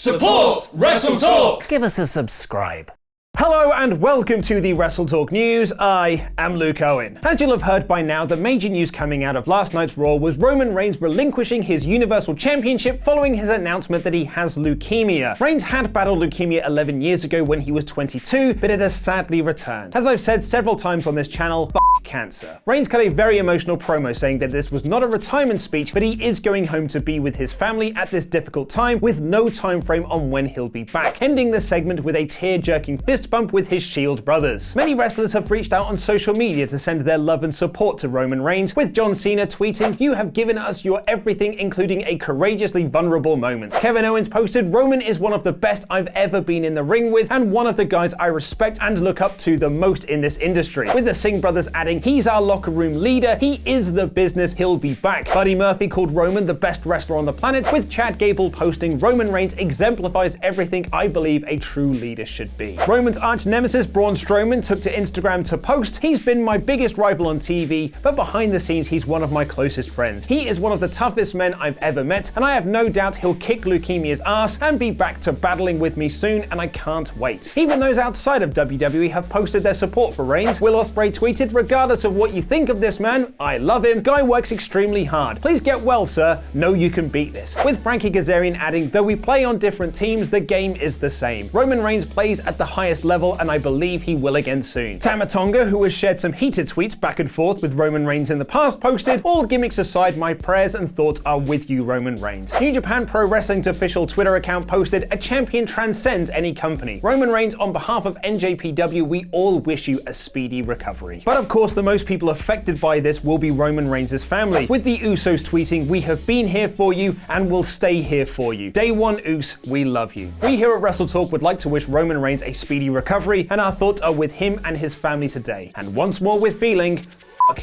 Support WrestleTalk! Give us a subscribe. Hello and welcome to the WrestleTalk News. I am Luke Owen. As you'll have heard by now, the major news coming out of last night's Raw was Roman Reigns relinquishing his Universal Championship following his announcement that he has leukemia. Reigns had battled leukemia 11 years ago when he was 22, but it has sadly returned. As I've said several times on this channel, cancer. Reigns cut a very emotional promo saying that this was not a retirement speech, but he is going home to be with his family at this difficult time with no time frame on when he'll be back, ending the segment with a tear-jerking fist bump with his Shield brothers. Many wrestlers have reached out on social media to send their love and support to Roman Reigns, with John Cena tweeting, "You have given us your everything, including a courageously vulnerable moment." Kevin Owens posted, "Roman is one of the best I've ever been in the ring with, and one of the guys I respect and look up to the most in this industry." With the Singh brothers adding, "He's our locker room leader, he is the business, he'll be back." Buddy Murphy called Roman the best wrestler on the planet, with Chad Gable posting, "Roman Reigns exemplifies everything I believe a true leader should be." Roman's arch nemesis Braun Strowman took to Instagram to post, "He's been my biggest rival on TV, but behind the scenes he's one of my closest friends. He is one of the toughest men I've ever met, and I have no doubt he'll kick leukemia's ass and be back to battling with me soon, and I can't wait." Even those outside of WWE have posted their support for Reigns. Will Ospreay tweeted, "Regardless of what you think of this man, I love him. Guy works extremely hard. Please get well, sir. Know you can beat this." With Frankie Kazarian adding, "Though we play on different teams, the game is the same. Roman Reigns plays at the highest level, and I believe he will again soon." Tama Tonga, who has shared some heated tweets back and forth with Roman Reigns in the past, posted, "All gimmicks aside, my prayers and thoughts are with you, Roman Reigns." New Japan Pro Wrestling's official Twitter account posted, "A champion transcends any company. Roman Reigns, on behalf of NJPW, we all wish you a speedy recovery." But of course, the most people affected by this will be Roman Reigns' family, with the Usos tweeting, "We have been here for you and will stay here for you. Day one Us, we love you." We here at WrestleTalk would like to wish Roman Reigns a speedy recovery, and our thoughts are with him and his family today. And once more with feeling,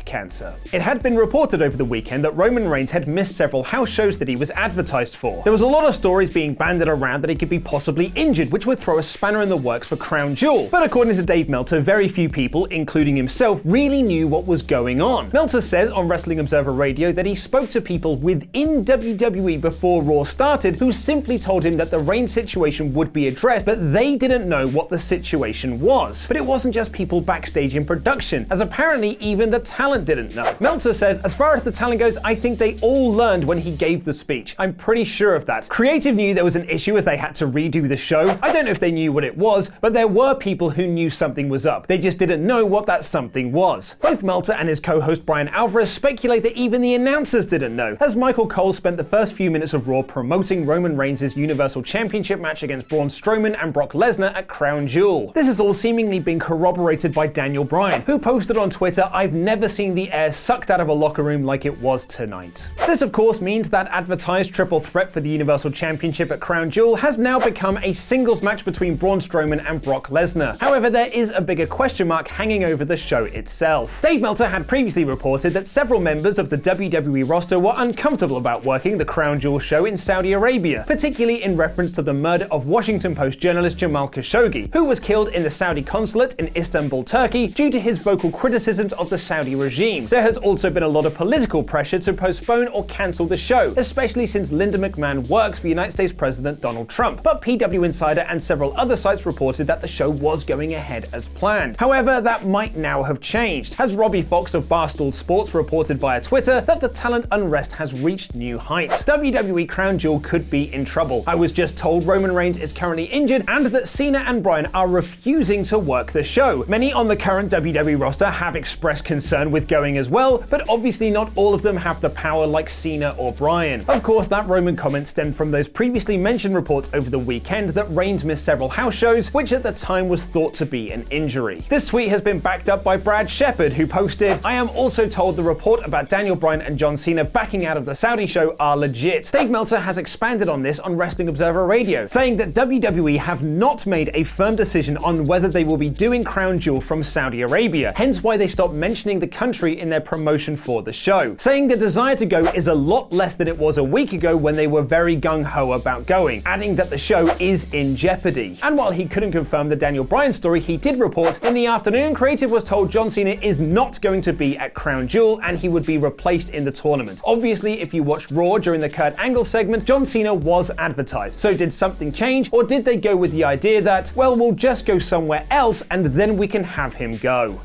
cancer. It had been reported over the weekend that Roman Reigns had missed several house shows that he was advertised for. There was a lot of stories being banded around that he could be possibly injured, which would throw a spanner in the works for Crown Jewel. But according to Dave Meltzer, very few people, including himself, really knew what was going on. Meltzer says on Wrestling Observer Radio that he spoke to people within WWE before Raw started who simply told him that the Reigns situation would be addressed, but they didn't know what the situation was. But it wasn't just people backstage in production, as apparently even the talent didn't know. Meltzer says, "As far as the talent goes, I think they all learned when he gave the speech. I'm pretty sure of that. Creative knew there was an issue as they had to redo the show. I don't know if they knew what it was, but there were people who knew something was up. They just didn't know what that something was." Both Meltzer and his co-host Brian Alvarez speculate that even the announcers didn't know, as Michael Cole spent the first few minutes of Raw promoting Roman Reigns' Universal Championship match against Braun Strowman and Brock Lesnar at Crown Jewel. This has all seemingly been corroborated by Daniel Bryan, who posted on Twitter, "I've never seen the air sucked out of a locker room like it was tonight." This of course means that advertised triple threat for the Universal Championship at Crown Jewel has now become a singles match between Braun Strowman and Brock Lesnar. However, there is a bigger question mark hanging over the show itself. Dave Meltzer had previously reported that several members of the WWE roster were uncomfortable about working the Crown Jewel show in Saudi Arabia, particularly in reference to the murder of Washington Post journalist Jamal Khashoggi, who was killed in the Saudi consulate in Istanbul, Turkey, due to his vocal criticisms of the Saudi regime. There has also been a lot of political pressure to postpone or cancel the show, especially since Linda McMahon works for United States President Donald Trump. But PW Insider and several other sites reported that the show was going ahead as planned. However, that might now have changed, as Robbie Fox of Barstool Sports reported via Twitter that the talent unrest has reached new heights. WWE Crown Jewel could be in trouble. "I was just told Roman Reigns is currently injured and that Cena and Bryan are refusing to work the show. Many on the current WWE roster have expressed concern with going as well, but obviously not all of them have the power like Cena or Bryan." Of course, that Roman comment stemmed from those previously mentioned reports over the weekend that Reigns missed several house shows, which at the time was thought to be an injury. This tweet has been backed up by Brad Shepard, who posted, "I am also told the report about Daniel Bryan and John Cena backing out of the Saudi show are legit." Dave Meltzer has expanded on this on Wrestling Observer Radio, saying that WWE have not made a firm decision on whether they will be doing Crown Jewel from Saudi Arabia, hence why they stopped mentioning the the country in their promotion for the show, saying the desire to go is a lot less than it was a week ago when they were very gung-ho about going, adding that the show is in jeopardy. And while he couldn't confirm the Daniel Bryan story, he did report, in the afternoon, Creative was told John Cena is not going to be at Crown Jewel and he would be replaced in the tournament. Obviously, if you watched Raw during the Kurt Angle segment, John Cena was advertised. So did something change, or did they go with the idea that, well, we'll just go somewhere else and then we can have him go?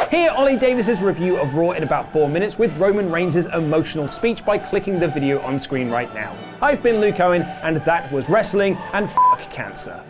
Here, Ollie Davis's review of Raw in about 4 minutes with Roman Reigns' emotional speech by clicking the video on screen right now. I've been Luke Owen, and that was wrestling, and f*** cancer.